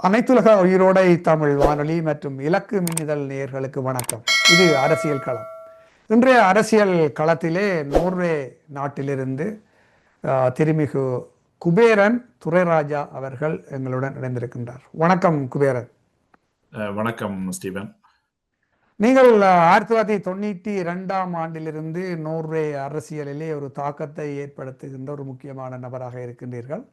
அனைத்துலக உயிரோடை தமிழ் வானொலி மற்றும் இலக்கு மின்னிதழ் நேயர்களுக்கு வணக்கம். இது அரசியல் களம். இன்றைய அரசியல் களத்திலே நோர்வே நாட்டிலிருந்து திருமிகு குபேரன் துரைராஜா அவர்கள் எங்களுடன் இணைந்திருக்கின்றார். வணக்கம் குபேரன். வணக்கம் ஸ்டீவன். நீங்கள் 1992ஆம் ஆண்டிலிருந்து நோர்வே அரசியலிலே ஒரு தாக்கத்தை ஏற்படுத்துகின்ற ஒரு முக்கியமான நபராக இருக்கின்றீர்கள்.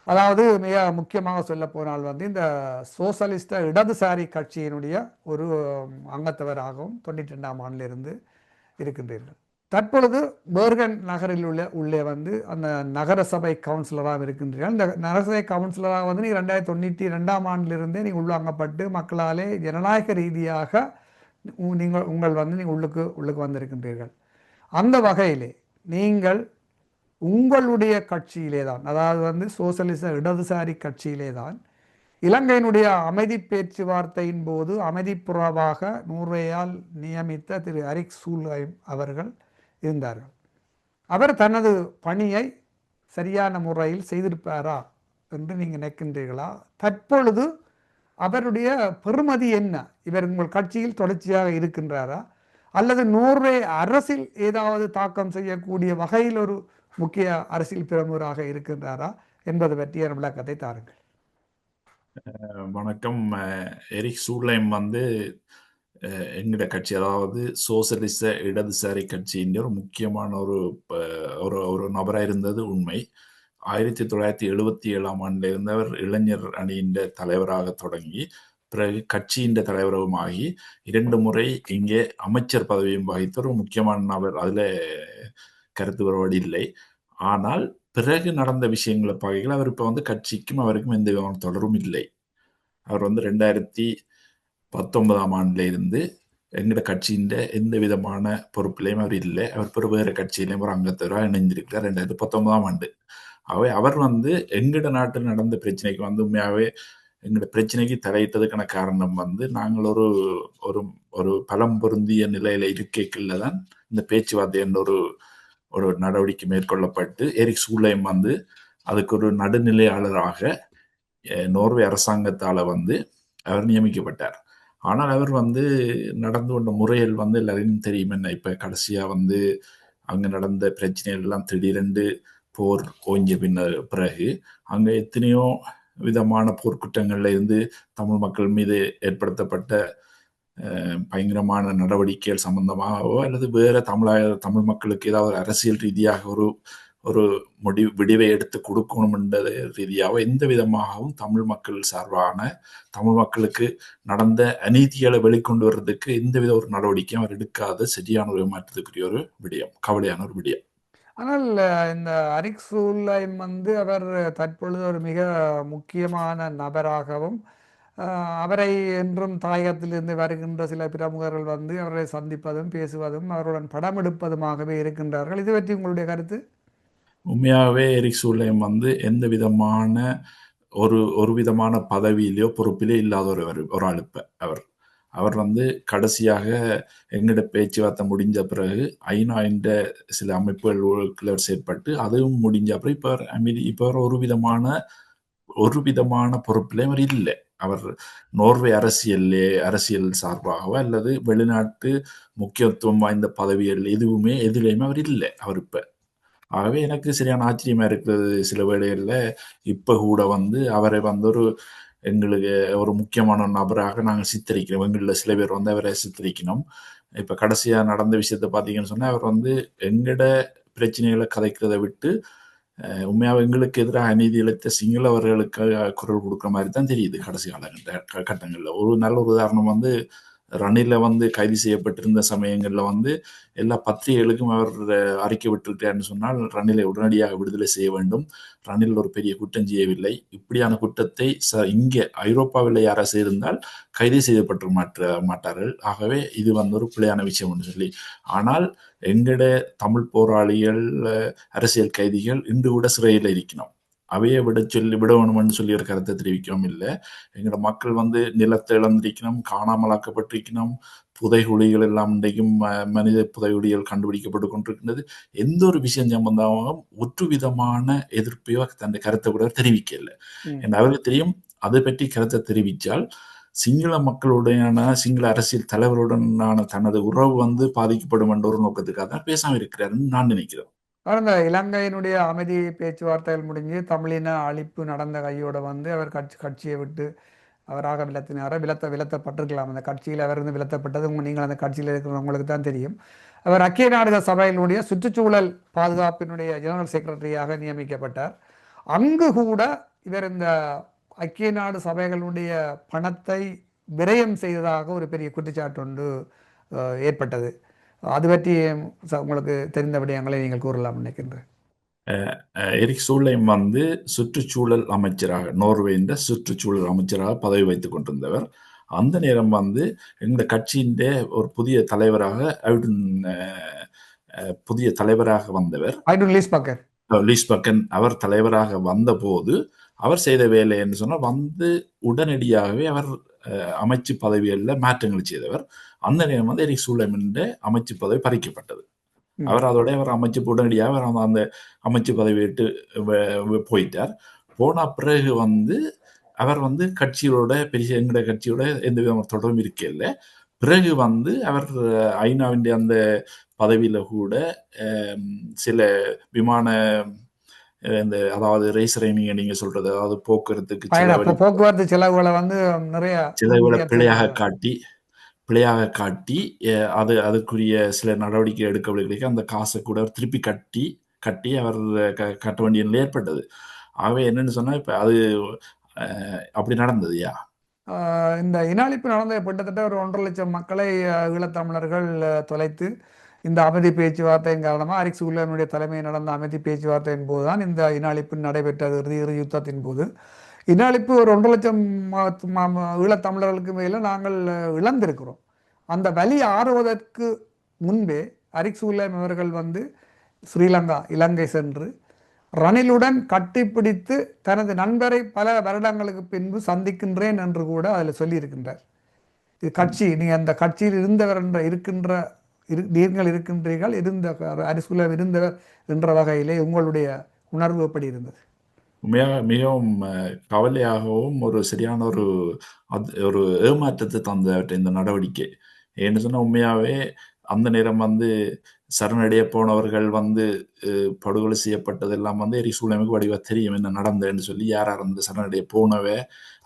அதாவது மிக முக்கியமாக சொல்ல போனால் இந்த சோசலிஸ்ட இடதுசாரி கட்சியினுடைய ஒரு அங்கத்தவராகவும் 92ஆம் ஆண்டிலிருந்து இருக்கின்றீர்கள். தற்பொழுது பேர்கன் நகரில் உள்ளே அந்த நகரசபை கவுன்சிலராக இருக்கின்றீர்கள். இந்த நகரசபை கவுன்சிலராக நீங்கள் 1992ஆம் ஆண்டிலிருந்தே நீங்கள் உள்ளாங்கப்பட்டு மக்களாலே ஜனநாயக ரீதியாக நீங்கள் உள்ளுக்கு வந்திருக்கின்றீர்கள். அந்த வகையிலே நீங்கள் உங்களுடைய கட்சியிலே தான், அதாவது சோசலிச இடதுசாரி கட்சியிலே தான் இலங்கையினுடைய அமைதி பேச்சுவார்த்தையின் போது அமைதிப்புறவாக நோர்வேயால் நியமித்த திரு அரிக் சூல்ஹெய்ம் அவர்கள் இருந்தார்கள். அவர் தனது பணியை சரியான முறையில் செய்திருப்பாரா என்று நீங்கள் நினைக்கின்றீர்களா? தற்பொழுது அவருடைய பெறுமதி என்ன? இவர் உங்கள் கட்சியில் தொடர்ச்சியாக இருக்கின்றாரா, அல்லது நோர்வே அரசில் ஏதாவது தாக்கம் செய்யக்கூடிய வகையில் ஒரு முக்கிய அரசியல் பிரமுகராக இருக்கின்றாரா என்பது பற்றிய விளக்கத்தை தாருங்கள். வணக்கம். எரிக் சூல்ஹெய்ம் எங்கட கட்சி, அதாவது சோசலிச இடதுசாரி கட்சியின் ஒரு முக்கியமான ஒரு நபராக இருந்தது உண்மை. 1977ஆம் ஆண்டில் இருந்தவர் இளைஞர் அணியின் தலைவராக தொடங்கி பிறகு கட்சியின் தலைவரவுமாகி 2 முறை இங்கே அமைச்சர் பதவியும் வகித்த ஒரு முக்கியமான நபர். அதில் கருத்து வேறுபாடு இல்லை. ஆனால் பிறகு நடந்த விஷயங்களை பார்க்கல, அவர் இப்போ கட்சிக்கும் அவருக்கும் எந்த விதமான தொடரும் இல்லை. அவர் 2019ஆம் ஆண்டில் இருந்து எங்கட கட்சியின் எந்த விதமான பொறுப்பிலையும் அவர் இல்லை. அவர் பிற வேறு கட்சியிலையும் ஒரு அங்கத்தவராக இணைந்திருக்கிறார் 2019ஆம் ஆண்டு. அவர் எங்கட நாட்டில் நடந்த பிரச்சனைக்கு உண்மையாகவே எங்களோட பிரச்சனைக்கு தலையிட்டதுக்கான காரணம் நாங்கள் ஒரு ஒரு பலம் பொருந்திய நிலையில இருக்கைக்குள்ள தான் இந்த பேச்சுவார்த்தை என்ற ஒரு நடவடிக்கை மேற்கொள்ளப்பட்டு எரிக் சூல்ஹெய்ம் அதுக்கு ஒரு நடுநிலையாளராக நோர்வே அரசாங்கத்தால் அவர் நியமிக்கப்பட்டார். ஆனால் அவர் நடந்து கொண்ட முறையில் எல்லாரையும் தெரியும் என்ன. இப்போ கடைசியாக அங்கே நடந்த பிரச்சனைகள் எல்லாம் திடீரென்று போர் ஓய்ஞ்ச பிறகு அங்கே எத்தனையோ விதமான போர்க்குற்றங்கள்ல இருந்து தமிழ் மக்கள் மீது ஏற்படுத்தப்பட்ட பயங்கரமான நடவடிக்கைகள் சம்பந்தமாகவோ அல்லது வேற தமிழ் மக்களுக்கு ஏதாவது அரசியல் ரீதியாக ஒரு விடிவை எடுத்து கொடுக்கணும் என்ற ரீதியாக எந்த விதமாகவும் தமிழ் மக்கள் சார்பான தமிழ் மக்களுக்கு நடந்த அநீதிகளை வெளிக்கொண்டு வர்றதுக்கு எந்தவித ஒரு நடவடிக்கையும் அவர் எடுக்காத சரியான ஒரு மாற்றத்துக்குரிய ஒரு விடயம், கவலையான ஒரு விடயம். ஆனால் இந்த அரிக் சூல்ஹெய்ம் அவர் தற்பொழுது ஒரு மிக முக்கியமான நபராகவும் அவரை என்றும் தாயகத்திலிருந்து வருகின்ற சில பிரமுகர்கள் அவரை சந்திப்பதும் பேசுவதும் அவருடன் படம் எடுப்பதுமாகவே இருக்கின்றார்கள். இது பற்றி உங்களுடைய கருத்து? உண்மையாகவே எரிக் சூல்ஹெய்ம் எந்த விதமான ஒரு விதமான பதவியிலையோ பொறுப்பிலே இல்லாத ஒரு அழுப்ப அவர் கடைசியாக எங்கட பேச்சுவார்த்தை முடிஞ்ச பிறகு ஐநா என்ற சில அமைப்புகள் செயற்பட்டு அதுவும் முடிஞ்ச அப்புறம் இப்போ ஒரு விதமான பொறுப்பிலே அவர் இல்லை. அவர் நோர்வே அரசியல் சார்பாகவோ அல்லது வெளிநாட்டு முக்கியத்துவம் வாய்ந்த பதவிகள் எதுலையுமே அவர் இல்லை அவர் இப்ப. ஆகவே எனக்கு சரியான ஆச்சரியமா இருக்கிறது சில வேளைகள்ல இப்ப கூட அவரை எங்களுக்கு ஒரு முக்கியமான நபராக நாங்கள் சித்தரிக்கிறோம். எங்களில் சில பேர் அவரை சித்தரிக்கணும். இப்ப கடைசியா நடந்த விஷயத்த பார்த்தீங்கன்னு சொன்னா அவர் எங்கட பிரச்சனைகளை கதைக்கிறதை விட்டு உண்மையாக எங்களுக்கு எதிராக அநீதி இழைத்த சிங்களவர்களுக்கு குரல் கொடுக்குற மாதிரி தான் தெரியுது கடைசி கட்டங்களில். ஒரு நல்ல ஒரு உதாரணம் ரணில கைது செய்யப்பட்டிருந்த சமயங்கள்ல எல்லா பத்திரிகைகளுக்கும் அவர் அறிக்கை விட்டிருக்கிறார்னு சொன்னால் ரணிலை உடனடியாக விடுதலை செய்ய வேண்டும், ரணில் ஒரு பெரிய குற்றம் செய்யவில்லை, இப்படியான குற்றத்தை இங்கே ஐரோப்பாவில் யாராக செய்திருந்தால் கைது செய்யப்பட்டு மாட்டார்கள். ஆகவே இது ஒரு பிழையான விஷயம் என்று சொல்லி. ஆனால் எங்கட தமிழ் போராளிகள் அரசியல் கைதிகள் இன்று கூட சிறையில் இருக்கணும், அவையை விடணும்னு சொல்லி ஒரு கருத்தை தெரிவிக்கவும் இல்லை. எங்களோட மக்கள் நிலத்தை இழந்திருக்கணும், காணாமலாக்கப்பட்டிருக்கணும், புதைகுழிகள் எல்லாம் இன்றைக்கும் மனித புதைகுழிகள் கண்டுபிடிக்கப்பட்டு கொண்டிருக்கின்றது. எந்த ஒரு விஷயம் சம்பந்தமாகவும் ஒற்று விதமான எதிர்ப்பையோ தன் கருத்தை கூட தெரிவிக்கல. அவருக்கு தெரியும் அதை பற்றி கருத்தை தெரிவித்தால் சிங்கள மக்களுடனான சிங்கள அரசியல் தலைவருடனான தனது உறவு வந்து பாதிக்கப்படும் என்ற ஒரு நோக்கத்துக்காக தான் பேசாமல் இருக்கிறாருன்னு நான் நினைக்கிறேன். ஆனால் இந்த இலங்கையினுடைய அமைதி பேச்சுவார்த்தைகள் முடிஞ்சு தமிழின அழிப்பு நடந்த கையோட வந்து அவர் கட்சியை விட்டு அவராக விலத்தினார விலத்தப்பட்டிருக்கலாம். அந்த கட்சியில் அவர் இருந்து விலத்தப்பட்டது நீங்கள் அந்த கட்சியில் இருக்கிறவங்களுக்கு தான் தெரியும். அவர் ஐக்கிய நாடுகள் சபையினுடைய சுற்றுச்சூழல் பாதுகாப்பினுடைய ஜெனரல் செக்ரட்டரியாக நியமிக்கப்பட்டார். அங்கு கூட இவர் இந்த ஐக்கிய நாடு சபைகளுடைய பணத்தை விரயம் செய்ததாக ஒரு பெரிய குற்றச்சாட்டு ஒன்று ஏற்பட்டது. அது பற்றி உங்களுக்கு தெரிந்த விடயங்களை நீங்கள் கூறலாம் நினைக்கின்றேன். எரிக் சூல்ஹெய்ம் வந்து சுற்றுச்சூழல் அமைச்சராக, நோர்வேயின் சுற்றுச்சூழல் அமைச்சராக பதவி வைத்துக் கொண்டிருந்தவர். அந்த நேரம் வந்து எங்கள் கட்சியின் ஒரு புதிய தலைவராக வந்தவர் லீஸ்பக்கன். அவர் தலைவராக வந்தபோது அவர் செய்த வேலை என்று சொன்னால் வந்து உடனடியாகவே அவர் அமைச்சு பதவிகளில் மாற்றங்கள் செய்தவர். அந்த நேரம் வந்து எரிக் சூல்ஹெய்மின் அமைச்சு பதவி பறிக்கப்பட்டது. அவர் அவர் அமைச்சு உடனடியாக அந்த அமைச்சு பதவி விட்டு போயிட்டார். போன பிறகு வந்து அவர் வந்து கட்சியோட எங்களுடைய கட்சியோட எந்த விதமான தொடர்பும் இருக்கல. பிறகு வந்து அவர் ஐநாவின் அந்த பதவியில கூட சில விமான அதாவது ரேசரைனிங் நீங்க சொல்றது, அதாவது போக்குவரத்து செலவுகளை வந்து நிறைய பிழையாக காட்டி அதுக்குரிய சில நடவடிக்கை எடுக்கவில்லை. அந்த காசை கூட திருப்பி கட்டி அவர் கட்ட வேண்டிய நிலை ஏற்பட்டது. ஆகவே என்னன்னு சொன்னா இப்ப அது அப்படி நடந்ததுயா. இந்த இன அழிப்பு நடந்த கிட்டத்தட்ட ஒரு 1.5 லட்சம் மக்களை ஈழத்தமிழர்கள் தொலைத்து இந்த அமைதி பேச்சுவார்த்தையின் காரணமாக எரிக் சூல்ஹெய்முடைய தலைமையில் நடந்த அமைதி பேச்சுவார்த்தையின் போதுதான் இந்த இன அழிப்பு நடைபெற்றது. இறுதி யுத்தத்தின் போது இன அழிப்பு ஒரு 1.5 லட்சம் ஈழத்தமிழர்களுக்கு மேலே நாங்கள் இழந்திருக்கிறோம். அந்த வலி ஆறுவதற்கு முன்பே எரிக் சூல்ஹெய்ம் அவர்கள் வந்து ஸ்ரீலங்கா, இலங்கை சென்று ரணிலுடன் கட்டிப்பிடித்து தனது நண்பரை பல வருடங்களுக்கு பின்பு சந்திக்கின்றேன் என்று கூட அதில் சொல்லியிருக்கின்றார். இது கட்சி, நீங்கள் அந்த கட்சியில் இருந்தவர் நீங்கள் இருக்கின்றீர்கள், எரிக் சூல்ஹெய்ம் இருந்தவர் என்ற வகையிலே உங்களுடைய உணர்வு எப்படி இருந்தது? மிகவும் கவலையாகவும் ஒரு சரியான ஒரு ஏமாற்றத்தை தந்த இந்த நடவடிக்கை. ஏன்னு சொன்னா உண்மையாவே அந்த நேரம் வந்து சரணடைய போனவர்கள் வந்து படுகொலை செய்யப்பட்டதெல்லாம் வந்து எரிக் சூல்ஹெய்முக்கு வடிவா தெரியும் என்ன நடந்ததுன்னு சொல்லி. யார் அந்த சரணடைய போனவே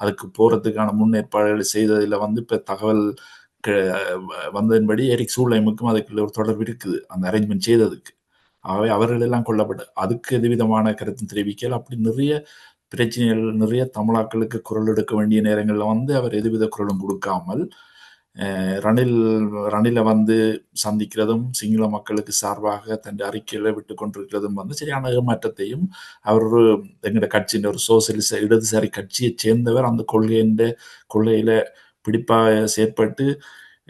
அதுக்கு போறதுக்கான முன்னேற்பாடுகள் செய்ததில் வந்து இப்ப தகவல் வந்ததன்படி எரிக் சூல்ஹெய்முக்கும் அதுக்குள்ள ஒரு தொடர்பு இருக்குது அந்த அரேஞ்ச்மெண்ட் செய்ததுக்கு. ஆகவே அவர்கள் எல்லாம் கொல்லப்பட்டு அதுக்கு எதுவிதமான கருத்து தெரிவிக்கல. அப்படி நிறைய பிரச்சனைகள், நிறைய தமிழாக்களுக்கு குரல் எடுக்க வேண்டிய நேரங்களில் வந்து அவர் எதுவித குரலும் கொடுக்காமல் ரணில வந்து சந்திக்கிறதும் சிங்கள மக்களுக்கு சார்பாக தன் அறிக்கையில விட்டு கொண்டிருக்கிறதும் வந்து சரியான ஏமாற்றத்தையும், அவர் எங்களோட கட்சியின் ஒரு சோசியலிச இடதுசாரி கட்சியை சேர்ந்தவர், அந்த கொள்கையில பிடிப்பாக செயற்பட்டு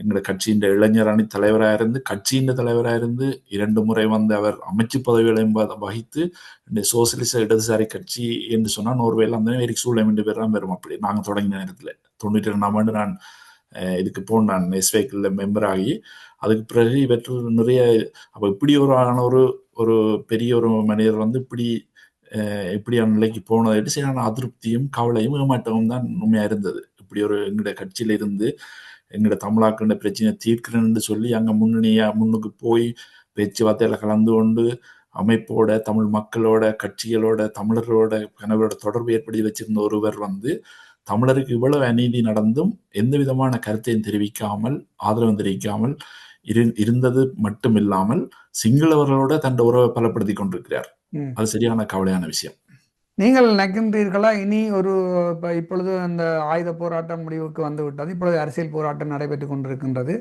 எங்களோட கட்சியின் இளைஞர் அணி தலைவராக இருந்து கட்சியின் தலைவராக இருந்து 2 முறை வந்து அவர் அமைச்சு பதவிகளையும் வகித்து இந்த சோசியலிச இடதுசாரி கட்சி என்று சொன்னால் நோர்வேல அந்த எரிக் சூல்ஹெய்ம் என்று பேர் தான் வரும். அப்படி நாங்கள் தொடங்கின நேரத்தில் 92ஆம் ஆண்டு நான் இதுக்கு நான் எஸ்வேக்கில் மெம்பர் ஆகி அதுக்கு பிறகு இவற்றில் நிறைய அப்போ இப்படி ஒரு பெரிய ஒரு மனிதர் வந்து இப்படியான நிலைக்கு போனதை சரியான அதிருப்தியும் கவலையும் ஏமாற்றமும் தான் உண்மையாக இருந்தது. இப்படி ஒரு எங்களோட கட்சியில இருந்து எங்களோட தமிழாக்கள பிரச்சனை தீர்க்கிறேன்னு சொல்லி அங்கே முன்னுக்கு போய் பேச்சுவார்த்தையில கலந்து கொண்டு அமைப்போட, தமிழ் மக்களோட, கட்சிகளோட, தமிழர்களோட கனவோட தொடர்பு ஏற்படுத்தி வச்சிருந்த ஒருவர் வந்து தமிழருக்கு இவ்வளவு அநீதி நடந்தும் எந்த விதமான கருத்தையும் தெரிவிக்காமல், ஆதரவு தெரிவிக்காமல் இருந்தது மட்டும் இல்லாமல் சிங்களவர்களோட தன் உறவை பலப்படுத்தி கொண்டிருக்கிறார். அது சரியான கவலையான விஷயம். நீங்கள் நினைக்கின்றீர்களா இனி இப்பொழுது அந்த ஆயுத போராட்டம் முடிவுக்கு வந்து விட்டது, இப்பொழுது அரசியல் போராட்டம் நடைபெற்று கொண்டிருக்கின்றது.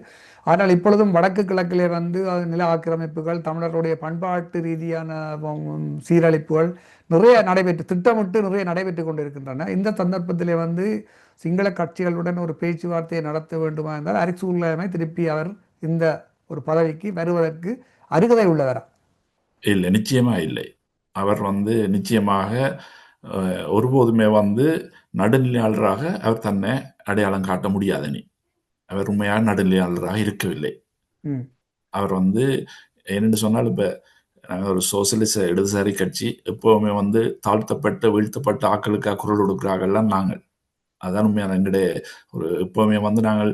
ஆனால் இப்பொழுதும் வடக்கு கிழக்கிலே வந்து நில ஆக்கிரமிப்புகள், தமிழர்களுடைய பண்பாட்டு ரீதியான சீரழிப்புகள் திட்டமிட்டு நிறைய நடைபெற்று கொண்டிருக்கின்றன. இந்த சந்தர்ப்பத்திலே வந்து சிங்கள கட்சிகளுடன் ஒரு பேச்சுவார்த்தையை நடத்த வேண்டுமா என்றால் எரிக் சூல்ஹெய்மை திருப்பி அவர் இந்த ஒரு பதவிக்கு வருவதற்கு அருகதை உள்ளவரா? இல்லை, நிச்சயமா இல்லை. அவர் வந்து நிச்சயமாக ஒருபோதுமே வந்து நடுநிலையாளராக அவர் தன்னை அடையாளம் காட்ட முடியாதனி. அவர் உண்மையான நடுநிலையாளராக இருக்கவில்லை. அவர் வந்து என்னென்னு சொன்னால் இப்ப ஒரு சோசியலிச இடதுசாரி கட்சி எப்பவுமே வந்து தாழ்த்தப்பட்ட வீழ்த்தப்பட்ட ஆக்களுக்காக குரல் கொடுக்கிறார்கள் நாங்கள். அதான் உண்மையான எங்களுடைய ஒரு எப்பவுமே வந்து நாங்கள்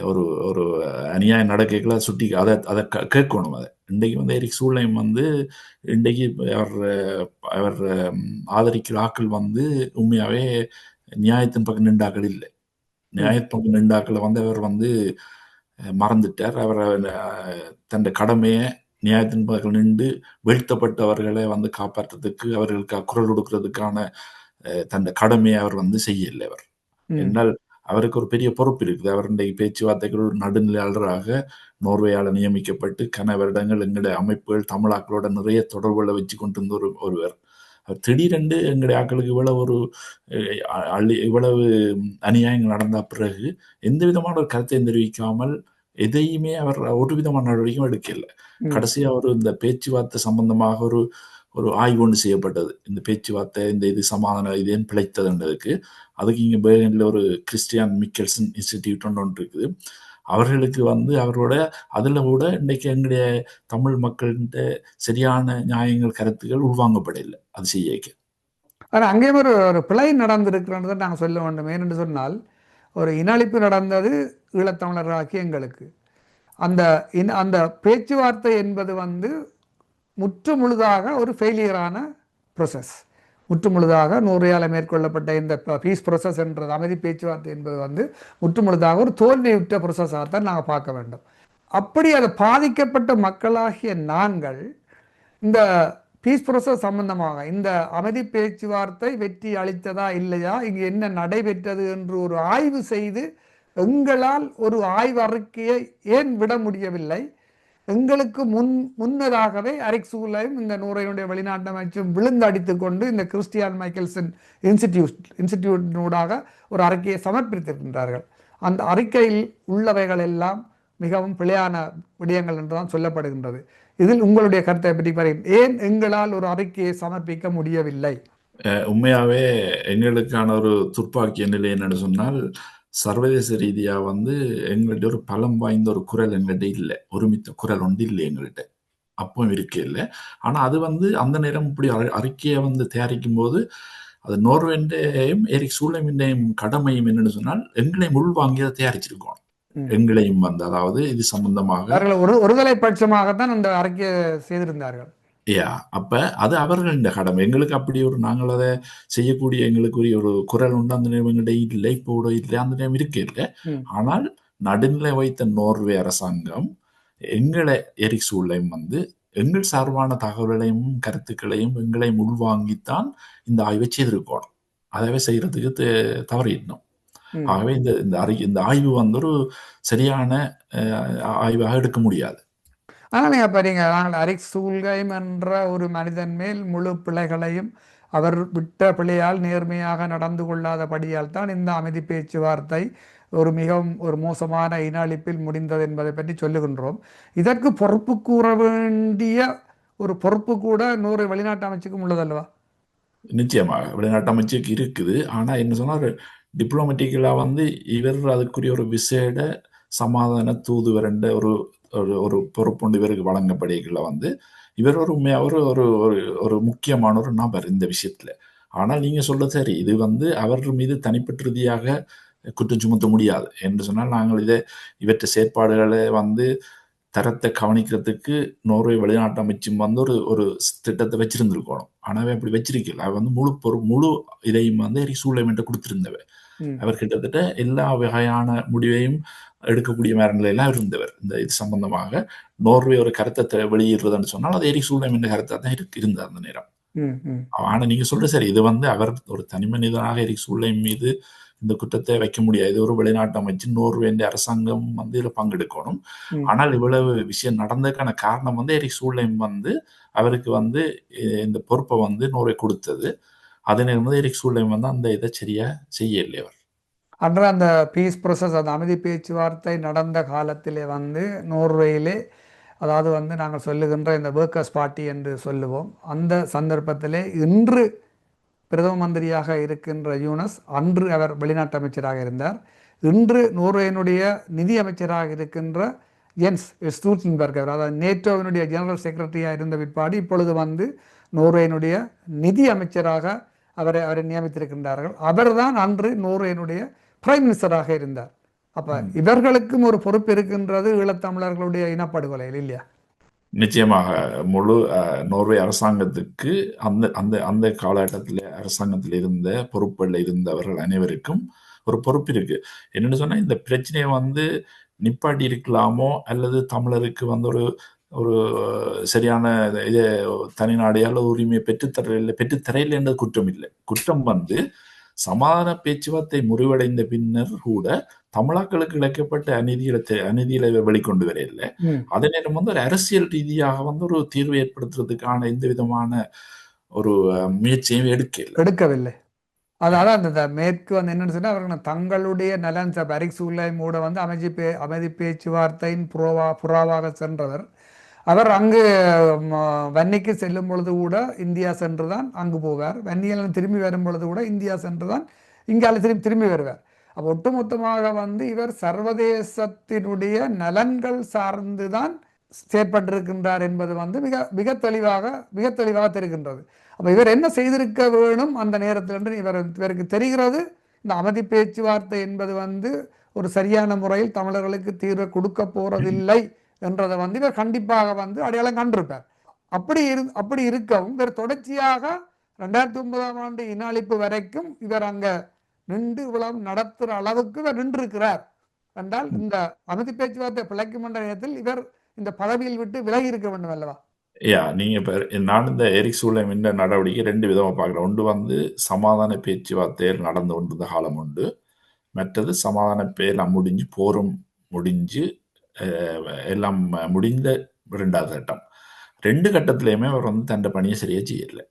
ஒரு ஒரு அநியாயம் நடக்கல சுட்டி அதை அதை கேட்கணும். அதை இன்றைக்கு வந்து எரிக் சூழ்நிலையும் வந்து இன்றைக்கு அவர் அவர் ஆதரிக்கிற ஆக்கள் வந்து உண்மையாகவே நியாயத்தின் பக்கம் நின்றாக்கள் இல்லை. நியாயத்தின் பக்கம் நின்றாக்களை வந்து அவர் வந்து மறந்துட்டார். அவர் தன் கடமையை நியாயத்தின் பக்கம் நின்று வீழ்த்தப்பட்டவர்களை வந்து காப்பாற்றுறதுக்கு அவர்களுக்கு குரல் கொடுக்கறதுக்கான தன் கடமையை அவர் வந்து செய்யலை. அவர் என்றால் அவருக்கு ஒரு பெரிய பொறுப்பு இருக்குது. அவர் இன்றைக்கு பேச்சுவார்த்தைகள் நடுநிலையாளராக நோர்வேயால் நியமிக்கப்பட்டு கன வருடங்கள் எங்களுடைய அமைப்புகள் தமிழாக்களோட நிறைய தொடர்புகளை வச்சு கொண்டிருந்த ஒருவர். அவர் திடீரென்று எங்களுடைய ஆக்களுக்கு இவ்வளவு அநியாயங்கள் நடந்த பிறகு எந்த விதமான ஒரு கருத்தையும் தெரிவிக்காமல் எதையுமே அவர் ஒரு விதமான நடவடிக்கையும் எடுக்கல. கடைசியா ஒரு இந்த பேச்சுவார்த்தை சம்பந்தமாக ஒரு ஆய்வு ஒன்று செய்யப்பட்டது. இந்த பேச்சுவார்த்தை இந்த இது சமாதானம் இது ஏன் பிழைத்ததுன்றதுக்கு. அதுக்கு இங்கே பேர்கனில் ஒரு கிறிஸ்டியன் மிக்கல்சன் இன்ஸ்டிடியூட் ஒன்று இருக்குது. அவர்களுக்கு வந்து அவரோட அதில் கூட இன்றைக்கு எங்களுடைய தமிழ் மக்கள்கிட்ட சரியான நியாயங்கள் கருத்துக்கள் உள்வாங்கப்படவில்லை அது செய்ய. ஆனால் அங்கேயும் ஒரு பிழை நடந்திருக்கிறத நாங்கள் சொல்ல வேண்டும். ஏனென்று சொன்னால் ஒரு இனஅழிப்பு நடந்தது ஈழத்தமிழராகிய எங்களுக்கு. அந்த பேச்சுவார்த்தை என்பது வந்து முற்று முழுதாக ஒரு ஃபெயிலியரான ப்ரொசஸ். முற்று முழுதாக நோர்வேயால் மேற்கொள்ளப்பட்ட இந்த பீஸ் ப்ரொசஸ் என்ற அமைதி பேச்சுவார்த்தை என்பது வந்து முற்று முழுதாக ஒரு தோல்வியுற்ற ப்ரொசஸாகத்தான் நாங்கள் பார்க்க வேண்டும். அப்படி அது பாதிக்கப்பட்ட மக்களாகிய நாங்கள் இந்த பீஸ் ப்ரொசஸ் சம்பந்தமாக இந்த அமைதி பேச்சுவார்த்தை வெற்றி அளித்ததா இல்லையா, இங்கு என்ன நடைபெற்றது என்று ஒரு ஆய்வு செய்து எங்களால் ஒரு ஆய்வு அறிக்கையை ஏன் விட முடியவில்லை? எங்களுக்கு முன்னதாகவே எரிக் சூலையும் இந்த நோர்வேயினுடைய வெளிநாட்டு அமைச்சும் விழுந்து அடித்து கொண்டு இந்த கிறிஸ்டியன் மைக்கேல்சன் இன்ஸ்டிடியூட்டினூடாக ஒரு அறிக்கையை சமர்ப்பித்திருக்கின்றார்கள். அந்த அறிக்கையில் உள்ளவைகள் எல்லாம் மிகவும் பிழையான விடயங்கள் என்றுதான் சொல்லப்படுகின்றது. இதில் உங்களுடைய கருத்தை பற்றி பாருங்கள். ஏன் எங்களால் ஒரு அறிக்கையை சமர்ப்பிக்க முடியவில்லை? உண்மையாகவே எங்களுக்கான ஒரு துப்பாக்கிய நிலை என்னன்னு சொன்னால், சர்வதேச ரீதியாக வந்து எங்கள்கிட்ட ஒரு பலம் வாய்ந்த ஒரு குரல் எங்கள்கிட்ட இல்லை. ஒருமித்த குரல் ஒன்று இல்லை எங்கள்கிட்ட. அப்பவும் இருக்கே இல்லை. ஆனால் அது வந்து அந்த நேரம் இப்படி அறிக்கையை வந்து தயாரிக்கும் போது அது நோர்வேண்டையும் எரிக் சூலைமின்டையும் கடமையும் என்னன்னு சொன்னால் எங்களையும் உள்வாங்கி அதை தயாரிச்சிருக்கோம். எங்களையும் வந்து அதாவது இது சம்பந்தமாக ஒருதலை பட்சமாகத்தான் அந்த அறிக்கையை செய்திருந்தார்கள். அப்ப அது அவர்கள் இந்த கடமை. எங்களுக்கு அப்படி ஒரு நாங்கள் அதை செய்யக்கூடிய எங்களுக்குரிய ஒரு குரல் உண்டு. அந்த நேரம் எங்கள்கிட்ட இல்லை, இப்போ இல்லை, அந்த நேரம் இருக்க இல்லை. ஆனால் நடுநிலை வைத்த நோர்வே அரசாங்கம் எங்களை எரிக் சூலையும் வந்து எங்கள் சார்பான தகவல்களையும் கருத்துக்களையும் எங்களையும் உள்வாங்கித்தான் இந்த ஆய்வை செய்திருக்கணும். அதவே செய்யறதுக்கு தவறிடணும். ஆகவே இந்த ஆய்வு வந்து ஒரு சரியான ஆய்வாக எடுக்க முடியாது. ஆனால் நீங்கள் பாருங்க, நாங்கள் எரிக் சூல்ஹெய்ம் என்ற ஒரு மனிதன் மேல் முழு பிழைகளையும் அவர் விட்ட பிழையால் நேர்மையாக நடந்து கொள்ளாதபடியால் தான் இந்த அமைதி பேச்சுவார்த்தை மிகவும் ஒரு மோசமான இனஅழிப்பில் முடிந்தது என்பதை பற்றி சொல்லுகின்றோம். இதற்கு பொறுப்பு கூற வேண்டிய ஒரு பொறுப்பு கூட நூறு வெளிநாட்டு அமைச்சுக்கும் உள்ளதல்லவா? நிச்சயமாக வெளிநாட்டு அமைச்சுக்கு இருக்குது. ஆனால் என்ன சொன்னால் டிப்ளமேட்டிக்கலாக வந்து இவர் அதுக்குரிய ஒரு விசேட சமாதான தூதுவர் என்ற ஒரு பொறுப்புண்டு இவருக்கு வழங்கப்படுகிற வந்து இவர் ஒரு ஒரு முக்கியமான ஒரு நபர் இந்த விஷயத்துல. ஆனால் நீங்க சொல்ல சரி, இது வந்து அவர் மீது தனிப்பட்ட ரீதியாக குற்றம் சுமத்த முடியாது என்று சொன்னால் நாங்கள் இவற்றை செயற்பாடுகளை வந்து தரத்தை கவனிக்கிறதுக்கு நோர்வே வெளிநாட்டு அமைச்சும் வந்து ஒரு திட்டத்தை வச்சிருந்திருக்கணும். ஆனால் அப்படி வச்சிருக்கல. அவர் வந்து முழு இதையும் வந்து எரிக் சூலைம் கொடுத்திருந்தவர். அவர் கிட்டத்தட்ட எல்லா வகையான முடிவையும் எடுக்கக்கூடிய நிலையெல்லாம் இருந்தவர். இந்த இது சம்பந்தமாக நோர்வே ஒரு கருத்தை வெளியிடுறதுன்னு சொன்னால் அது எரிக் சூலைம் என்ற கருத்தை தான் இருந்தது அந்த நேரம். ஆனா நீங்க சொல்ற சரி, இது வந்து அவர் ஒரு தனி மனிதனாக எரிக் சூலைம் மீது இந்த குற்றத்தை வைக்க முடியாது. இது ஒரு வெளிநாட்டு அமைச்சு நோர்வேண்ட அரசாங்கம் வந்து இதுல பங்கெடுக்கணும். ஆனால் இவ்வளவு விஷயம் நடந்ததுக்கான காரணம் வந்து எரிக் சூலைம் வந்து அவருக்கு வந்து இந்த பொறுப்பை வந்து நோர்வே கொடுத்தது. அதே நேரம் வந்து எரிக் சூலைம் வந்து அந்த இதை சரியா செய்யலை. அவர் அன்று அந்த பீஸ் ப்ரொசஸ், அந்த அமைதி பேச்சுவார்த்தை நடந்த காலத்திலே வந்து நோர்வேயிலே, அதாவது வந்து நாங்கள் சொல்லுகின்ற இந்த ஒர்க்கர்ஸ் பார்ட்டி என்று சொல்லுவோம், அந்த சந்தர்ப்பத்திலே இன்று பிரதம மந்திரியாக இருக்கின்ற யூனஸ், அன்று அவர் வெளிநாட்டு அமைச்சராக இருந்தார். இன்று நோர்வேயினுடைய நிதி அமைச்சராக இருக்கின்ற ஜென்ஸ் ஸ்டூல்டன்பர்க், அதாவது நேட்டோவினுடைய ஜெனரல் செக்ரட்டரியாக இருந்த பிற்பாடு இப்பொழுது வந்து நோர்வேயினுடைய நிதி அமைச்சராக அவரை நியமித்திருக்கின்றார்கள். அவர்தான் அன்று நோர்வேயினுடைய பிரைம் மினிஸ்டராக இருந்தார். அப்ப இவர்களுக்கும் ஒரு பொறுப்பு இருக்கின்றது ஈழத்தமிழர்களுடைய இனப்படுகொலையில், இல்லையா? நிச்சயமாக முழு நோர்வே அரசாங்கத்துக்கு அந்த அந்த அந்த காலகட்டத்தில் அரசாங்கத்தில் இருந்த பொறுப்பில் இருந்தவர்கள் அனைவருக்கும் ஒரு பொறுப்பு இருக்கு. என்னன்னு சொன்னா இந்த பிரச்சனையை வந்து நிப்பாட்டி இருக்கலாமோ அல்லது தமிழருக்கு வந்து ஒரு ஒரு சரியான இது தனிநாடையால் உரிமையை பெற்றுத்தரையில் என்றது குற்றம் இல்லை. குற்றம் வந்து சமாதான பேச்சுவார்த்தை முறிவடைந்த பின்னர் கூட தமிழாக்களுக்கு இழைக்கப்பட்ட அநீதியில வெளிக்கொண்டு வரையில்லை. அதே நேரம் வந்து ஒரு அரசியல் ரீதியாக வந்து ஒரு தீர்வு ஏற்படுத்துறதுக்கான எந்த விதமான ஒரு முயற்சியும் எடுக்கவில்லை. அதாவது அந்த மேற்கு வந்து என்னன்னு சொன்னா அவர்கள் தங்களுடைய நலன் பாரிஸ் சூழ்நிலை மூட வந்து அமைதி பேச்சுவார்த்தையின் புறாவாக சென்றவர். அவர் அங்கு வன்னிக்கு செல்லும் பொழுது கூட இந்தியா சென்றுதான் அங்கு போவார். வன்னியில் திரும்பி வரும் பொழுது கூட இந்தியா சென்றுதான் இங்கால திரும்பி வருவார். அப்போ ஒட்டுமொத்தமாக வந்து இவர் சர்வதேசத்தினுடைய நலன்கள் சார்ந்துதான் செயற்பட்டிருக்கின்றார் என்பது வந்து மிக மிக தெளிவாக தெரிகின்றது. அப்போ இவர் என்ன செய்திருக்க வேணும் அந்த நேரத்தில் என்று இவருக்கு தெரிகிறது. இந்த அமைதி பேச்சுவார்த்தை என்பது வந்து ஒரு சரியான முறையில் தமிழர்களுக்கு தீர்வை கொடுக்க போறதில்லை என்றதை வந்து இவர் கண்டிப்பாக வந்து அடையாளம் கண்டிருப்பார். அப்படி இருக்கவும் இவர் தொடர்ச்சியாக 2009ஆம் ஆண்டு இன அழிப்பு வரைக்கும் இவர் அங்க நின்று இவ்வளவு நடத்துகிற அளவுக்கு இவர் நின்றிருக்கிறார் என்றால் இந்த அமைதி பேச்சுவார்த்தை பிழைக்கும் என்ற நேரத்தில் இவர் இந்த பதவியில் விட்டு விலகி இருக்க வேண்டும் அல்லவா? நீங்க நான் இந்த எரிக் சூழல் என்ற நடவடிக்கை 2 விதமா பார்க்குறேன். ஒன்று வந்து சமாதான பேச்சுவார்த்தையில் நடந்து கொண்டிருந்த காலம் உண்டு. மற்றது சமாதான பேரெல்லாம் முடிஞ்சு போரும் முடிஞ்சு எல்லாம் முடிந்த 2வது கட்டம். 2 கட்டத்திலையுமே அவர் வந்து தன் பணியை சரியா செய்யலை.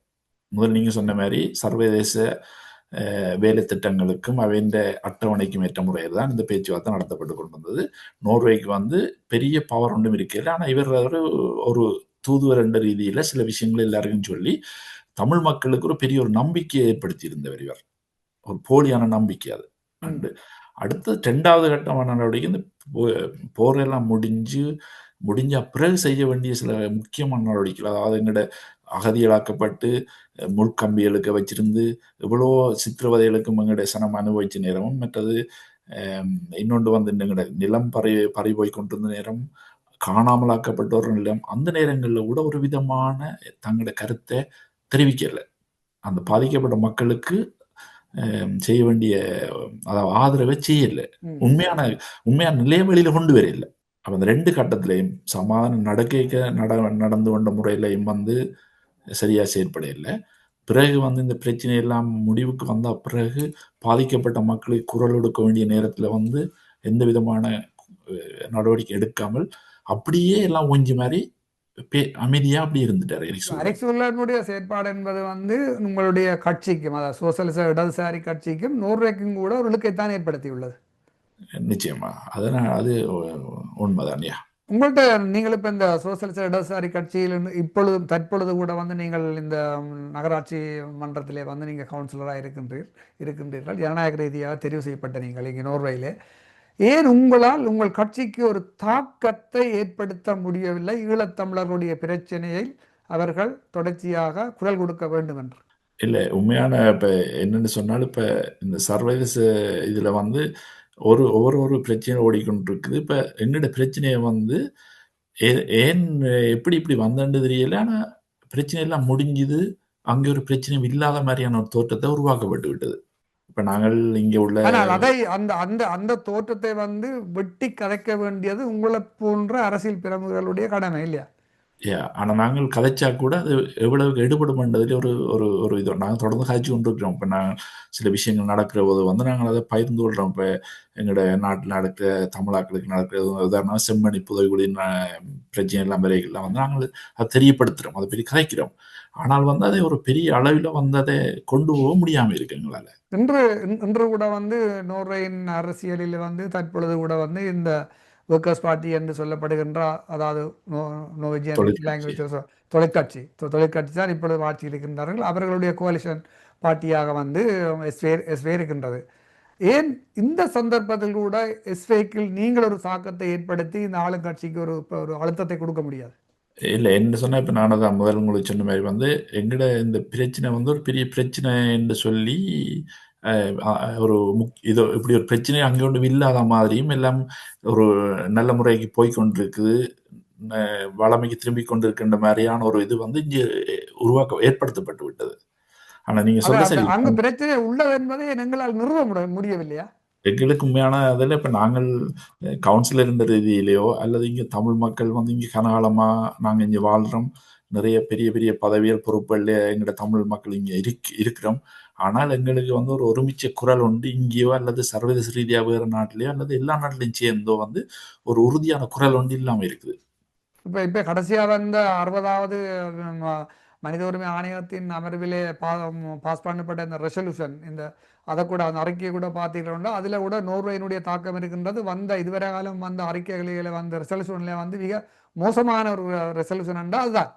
முதல் நீங்க சொன்ன மாதிரி சர்வதேச வேலை திட்டங்களுக்கும் அவையின் அட்டவணைக்கும் ஏற்ற முறையில் தான் இந்த பேச்சுவார்த்தை நடத்தப்பட்டு கொண்டிருந்தது. நோர்வேக்கு வந்து பெரிய பவர் ஒன்றும் இருக்கல. ஆனால் இவர் ஒரு தூதுவர் என்ற ரீதியில் சில விஷயங்கள் எல்லாருக்கும் சொல்லி தமிழ் மக்களுக்கு ஒரு பெரிய ஒரு நம்பிக்கையை ஏற்படுத்தி இருந்தவர் இவர். ஒரு போலியான நம்பிக்கை அது. அடுத்த 2வது கட்டமான நடவடிக்கை இந்த போரெல்லாம் முடிஞ்ச பிறகு செய்ய வேண்டிய சில முக்கியமான நடவடிக்கைகள், அதாவது எங்களோட அகதிகளாக்கப்பட்டு முள்கம்பிகளுக்கு வச்சிருந்து இவ்வளோ சித்திரவதைகளுக்கும் எங்களுடைய சனம் அனுபவிச்ச நேரமும், மற்றது இன்னொன்று வந்து எங்களோட நிலம் பறி போய் கொண்டிருந்த நேரம், காணாமலாக்கப்பட்ட ஒரு நிலம், அந்த நேரங்களில் கூட ஒரு விதமான தங்களோட கருத்தை தெரிவிக்கல. அந்த பாதிக்கப்பட்ட மக்களுக்கு செய்ய வேண்டிய அதாவது ஆதரவை செய்யல. உண்மையான நிலைய வெளியில கொண்டு வரையில்லை. அப்போ அந்த 2 கட்டத்திலையும் சமாதான நடந்து கொண்ட முறையிலையும் வந்து சரியா செயற்படையில்லை. பிறகு வந்து இந்த பிரச்சனை எல்லாம் முடிவுக்கு வந்த பிறகு பாதிக்கப்பட்ட மக்களுக்கு குரல் கொடுக்க வேண்டிய நேரத்தில் வந்து எந்த விதமான நடவடிக்கை எடுக்காமல் அப்படியே எல்லாம் ஒஞ்சி மாதிரி அமைதியா அப்படி இருந்துட்டார் எரிக் சூழலுடைய செயற்பாடு என்பது வந்து உங்களுடைய கட்சிக்கும், அதாவது சோசலிச இடதுசாரி கட்சிக்கும் நோர்வேக்கும் கூட ஒரு இழுக்கைத்தான் ஏற்படுத்தியுள்ளது. நிச்சயமா அதனால் அது உண்மைதான்யா. உங்கள்கிட்ட நீங்கள் இப்போ இந்த சோசலிச இடதுசாரி கட்சியில் தற்பொழுது கூட வந்து நீங்கள் இந்த நகராட்சி மன்றத்திலே வந்து நீங்கள் கவுன்சிலராக இருக்கின்றீர்கள். ஜனநாயக ரீதியாக தெரிவு செய்யப்பட்ட நீங்கள் இங்கே நோர்வேயிலே ஏன் உங்களால் உங்கள் கட்சிக்கு ஒரு தாக்கத்தை ஏற்படுத்த முடியவில்லை? ஈழத்தமிழர்களுடைய பிரச்சனையை அவர்கள் தொடர்ச்சியாக குரல் கொடுக்க வேண்டும் என்று. இல்லை, உண்மையான இப்போ என்னென்னு சொன்னாலும் இப்போ இந்த சர்வதேச இதில் வந்து ஒவ்வொரு பிரச்சனை ஓடிக்கொண்டிருக்குது. இப்போ என்னோட பிரச்சனையை வந்து ஏன் எப்படி இப்படி வந்தேன்னு தெரியல. ஆனால் பிரச்சனை எல்லாம் முடிஞ்சுது, அங்கே ஒரு பிரச்சனையும் இல்லாத மாதிரியான ஒரு தோற்றத்தை உருவாக்கப்பட்டு விட்டது. இப்ப நாங்கள் இங்க உள்ள அதை அந்த தோற்றத்தை வந்து வெட்டி கதைக்க வேண்டியது உங்களை போன்ற அரசியல் பிரமுகர்களுடைய கடமை, இல்லையா? ஆனா நாங்கள் கதைச்சா கூட அது எவ்வளவுக்கு எடுபடுமென்றதுல ஒரு ஒரு ஒரு இது நாங்கள் தொடர்ந்து காய்ச்சி கொண்டிருக்கிறோம். இப்போ நாங்கள் சில விஷயங்கள் நடக்கிற போது வந்து நாங்கள் அதை பகிர்ந்து கொள்கிறோம். இப்போ எங்களோட நாட்டில் நடக்கிற தமிழாக்களுக்கு நடக்கிற உதாரணம் செம்மணி புதைகுழியின் பிரச்சனை எல்லாம் வரைகள்லாம் வந்து நாங்கள் அதை தெரியப்படுத்துகிறோம், அதை பற்றி கதைக்கிறோம். ஆனால் வந்து அதை ஒரு பெரிய அளவில் வந்து அதை கொண்டு போக முடியாமல் இருக்கு எங்களால். இன்று கூட வந்து நோர்வேயின் அரசியலில் வந்து தற்பொழுது கூட வந்து இந்த ஒர்க்கர்ஸ் பார்ட்டி என்று சொல்லப்படுகின்ற, அதாவது நோர்வேஜியன் லாங்குவேஜ் தொலைக்காட்சி தான் இப்பொழுது ஆட்சி இருக்கின்றார்கள். அவர்களுடைய கோலிஷன் பார்ட்டியாக வந்து எஸ்வே இருக்கின்றது. ஏன் இந்த சந்தர்ப்பத்தில் கூட எஸ்வேக்கில் நீங்கள் ஒரு தாக்கத்தை ஏற்படுத்தி இந்த ஆளுங்கட்சிக்கு ஒரு அழுத்தத்தை கொடுக்க முடியாது? இல்லை என்ன சொன்னால் இப்போ நான் தான் முதல் உங்களுக்கு சொன்ன மாதிரி வந்து எங்கட இந்த பிரச்சனை வந்து ஒரு பெரிய பிரச்சனை என்று சொல்லி ஒரு இதோ இப்படி ஒரு பிரச்சனை அங்கே ஒன்று இல்லாத மாதிரியும் எல்லாம் ஒரு நல்ல முறைக்கு போய் கொண்டிருக்குது, வளமைக்கு திரும்பி கொண்டிருக்கின்ற மாதிரியான ஒரு இது வந்து இங்கே ஏற்படுத்தப்பட்டு விட்டது. ஆனால் நீங்கள் அது சொல்ல அந்த சரி, அங்கு பிரச்சனை உள்ளது என்பதை எங்களால் நிறுவ முடியவில்லையா? எங்களுக்கு உண்மையான அதில் இப்போ நாங்கள் கவுன்சிலர் என்ற ரீதியிலேயோ அல்லது இங்கே தமிழ் மக்கள் வந்து இங்கே கனகாலமாக நாங்கள் இங்கே வாழ்கிறோம், நிறைய பெரிய பெரிய பதவியல் பொறுப்புகளில் எங்களோட தமிழ் மக்கள் இங்கே இருக்கிறோம். ஆனால் எங்களுக்கு வந்து ஒரு ஒருமிச்ச குரல் உண்டு இங்கேயோ அல்லது சர்வதேச ரீதியாக வேறு நாட்டிலேயோ அல்லது எல்லா நாட்டிலையும் சேர்ந்தோ வந்து ஒரு உறுதியான குரல் ஒன்று இல்லாமல் இருக்குது. இப்ப கடைசியா வந்த 60வது மனித உரிமை ஆணையத்தின் அமர்விலே பாஸ் பண்ணப்பட்ட இந்த ரெசல்யூஷன், இந்த அதை கூட அந்த அறிக்கையை கூட பார்த்தீங்கன்னா அதுல கூட நோர்வேயினுடைய தாக்கம் இருக்கின்றது. இதுவரை காலம் வந்த அறிக்கைகளில வந்த ரெசல்யூஷன்ல வந்து மிக மோசமான ஒரு ரெசல்யூஷன் என்றால் அதுதான்.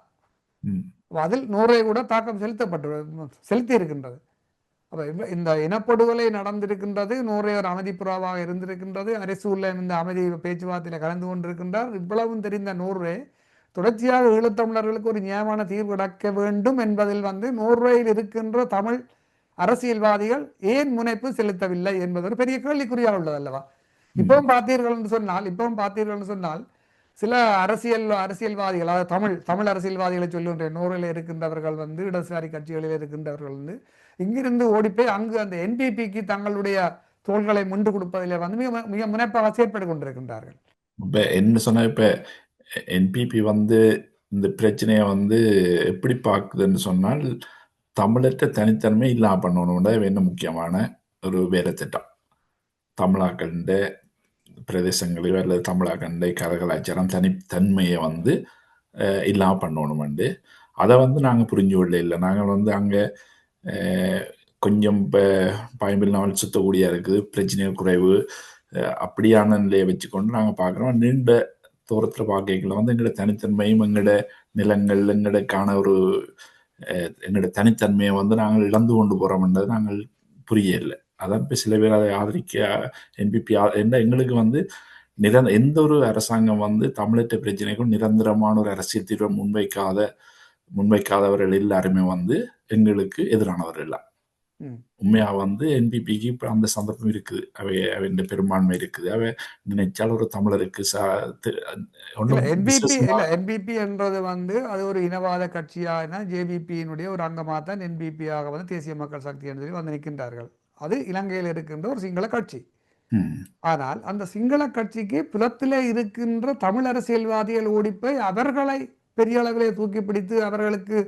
ம். அதில் நோர்வே கூட தாக்கம் செலுத்தி இருக்கின்றது. அப்ப இந்த இனப்படுகொலை நடந்திருக்கின்றது, நோர்வே ஒரு அமைதி புறாவாக இருந்திருக்கின்றது, அரசூர்ல இந்த அமைதி பேச்சுவார்த்தையில் கலந்து கொண்டிருக்கின்றார். இவ்வளவும் தெரிந்த நோர்வே தொடர்ச்சியாக ஈழத்தமிழர்களுக்கு ஒரு நியாயமான தீர்வு கிடைக்க வேண்டும் என்பதில் வந்து நோர்வேயில் இருக்கின்ற தமிழ் அரசியல்வாதிகள் ஏன் முனைப்பு செலுத்தவில்லை என்பது ஒரு பெரிய கேள்விக்குறியாக உள்ளது அல்லவா? இப்பவும் பார்த்தீர்கள் என்று சொன்னால் சில அரசியல்வாதிகள், அதாவது தமிழ் தமிழ் அரசியல்வாதிகளை சொல்லுகின்ற நோர்வேல இருக்கின்றவர்கள் வந்து இடதுசாரி கட்சிகளில் இருக்கின்றவர்கள் வந்து இங்கிருந்து ஓடிப்போய் அங்கு அந்த என்பிபிக்கு தங்களுடைய தோள்களை முண்டு கொடுப்பதில் வந்து மிக மிக முனைப்பாக செயற்பட்டு கொண்டிருக்கின்றார்கள். இப்போ என்ன சொன்னால் இப்போ என்பிபி வந்து இந்த பிரச்சனையை வந்து எப்படி பார்க்குதுன்னு சொன்னால் தமிழற்ற தனித்தன்மை இல்லாமல் பண்ணணும்னா என்ன முக்கியமான ஒரு வேலை திட்டம். தமிழாக்கண்ட பிரதேசங்களையோ அல்லது தமிழாக்கண்ட கலாச்சாரம் தனித்தன்மையை வந்து இல்லாமல் பண்ணணுமெண்டு அதை வந்து நாங்கள் புரிஞ்சு கொள்ள இல்லை. நாங்கள் வந்து அங்கே கொஞ்சம் இப்போ பயமில்லாமல் சுத்தக்கூடிய இருக்குது, பிரச்சனைகள் குறைவு, அப்படியான நிலையை வச்சுக்கொண்டு நாங்கள் பார்க்குறோம். நீண்ட தூரத்தில் பார்க்கல வந்து எங்களோட தனித்தன்மையும் எங்களோட நிலங்கள் எங்களுக்கான ஒரு எங்களோட தனித்தன்மையை வந்து நாங்கள் இழந்து கொண்டு போகிறோம்ன்றது நாங்கள் புரியல. அதான் இப்போ சில பேர் அதை ஆதரிக்க என்பிபி என்ன எங்களுக்கு வந்து எந்த ஒரு அரசாங்கம் வந்து தமிழற்ற பிரச்சனைக்கும் நிரந்தரமான ஒரு அரசியல் தீர்வை முன்வைக்காதவர்கள் எல்லாருமே வந்து எங்களுக்கு எதிரானவர்கள் இல்லை. உண்மையாக வந்து என்பிபிக்கு இப்போ அந்த சந்தர்ப்பம் இருக்குது, அவன் பெரும்பான்மை இருக்குது, அவ நினைச்சால் ஒரு தமிழருக்கு என்பிபி என்றது வந்து அது ஒரு இனவாத கட்சியான ஜேவிபியினுடைய ஒரு அங்கமாக தான் என்பிபியாக வந்து தேசிய மக்கள் சக்தி என்று வந்து நிற்கின்றார்கள். அது இலங்கையில் இருக்கின்ற ஒரு சிங்கள கட்சி. ஆனால் அந்த சிங்கள கட்சிக்கு புலத்திலே இருக்கின்ற தமிழ் அரசியல்வாதிகள் ஓடிப்போய் அவர்களை பெரிய அளவிலே தூக்கி பிடித்து அவர்களுக்கு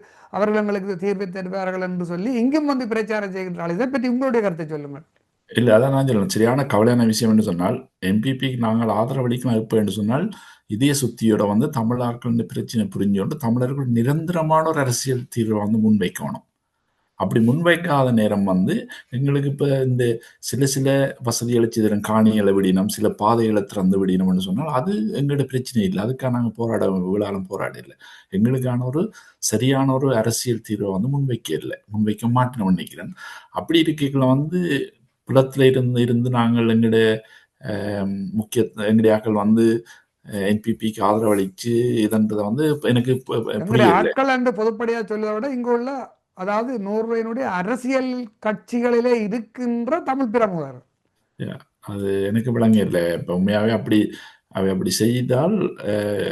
தீர்வை தருவார்கள் என்று சொல்லி இங்கும் வந்து பிரச்சாரம் செய்கின்றார்கள். இதை பற்றி உங்களுடைய கருத்தை சொல்லுங்கள். இல்லை, அதான் நான் சொல்லணும். சரியான கவலையான விஷயம் என்று சொன்னால் என்பிபிக்கு நாங்கள் ஆதரவளிக்கலாம் இப்போ என்று சொன்னால் இதய சுத்தியோட வந்து தமிழர்கள் பிரச்சனை புரிஞ்சோண்டு தமிழர்கள் நிரந்தரமான ஒரு அரசியல் தீர்வை வந்து முன்வைக்கணும். அப்படி முன்வைக்காத நேரம் வந்து எங்களுக்கு இப்போ இந்த சில வசதிகளை செய்திடும், காணிகளை விடினோம், சில பாதைகளை திறந்து விடினோம்னு சொன்னால் அது எங்களோட பிரச்சனை இல்லை. அதுக்காக நாங்கள் விழாலும் போராட இல்லை. எங்களுக்கான ஒரு சரியான ஒரு அரசியல் தீர்வை வந்து முன்வைக்க மாட்டேன்னு நினைக்கிறேன். அப்படி இருக்கைகளை வந்து புலத்தில் இருந்து நாங்கள் எங்களுடைய எங்களுடைய ஆக்கள் வந்து என்பிபிக்கு ஆதரவளிச்சு இதன்றதை வந்து எனக்கு ஆட்கள் என்று பொதுப்படியா சொல்வதை விட இங்கு உள்ள, அதாவது நோர்வேயினுடைய அரசியல் கட்சிகளிலே இருக்கின்ற தமிழ் பிரமுகர், அது எனக்கு விளங்கல. இப்போ உண்மையாகவே அப்படி செய்தால்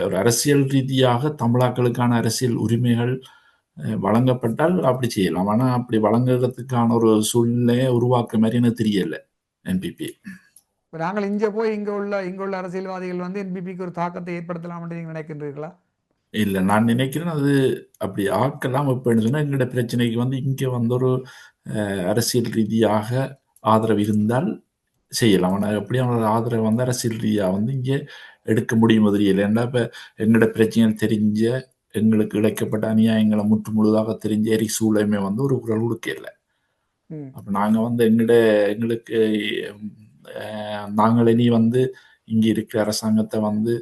ஒரு அரசியல் ரீதியாக தமிழாக்களுக்கான அரசியல் உரிமைகள் வழங்கப்பட்டால் அப்படி செய்யலாம். ஆனால் அப்படி வழங்குறதுக்கான ஒரு சூழ்நிலையை உருவாக்க மாதிரி எனக்கு தெரியல என்பிபி. நாங்கள் இங்க உள்ள அரசியல்வாதிகள் வந்து என்பிபிக்கு ஒரு தாக்கத்தை ஏற்படுத்தலாம் என்று நீங்கள் நினைக்கின்றீர்களா? இல்லை, நான் நினைக்கிறேன் அது அப்படி ஆக்கலாம். எப்படின்னு சொன்னால் எங்களோட பிரச்சனைக்கு வந்து இங்கே வந்து ஒரு அரசியல் ரீதியாக ஆதரவு இருந்தால் செய்யலாம். ஆனால் எப்படியான ஒரு ஆதரவு வந்து அரசியல் ரீதியாக வந்து இங்கே எடுக்க முடியும் தெரியல. ஏன்னா இப்போ எங்களோட பிரச்சனைகள் தெரிஞ்ச, எங்களுக்கு இழைக்கப்பட்ட அநியாயங்களை முற்று முழுதாக தெரிஞ்ச எரிக் சூழலுமே வந்து ஒரு குரல் கொடுக்கல. அப்போ நாங்கள் வந்து எங்களுக்கு நாங்கள் இனி வந்து இங்கே இருக்கிற அரசாங்கத்தை வந்து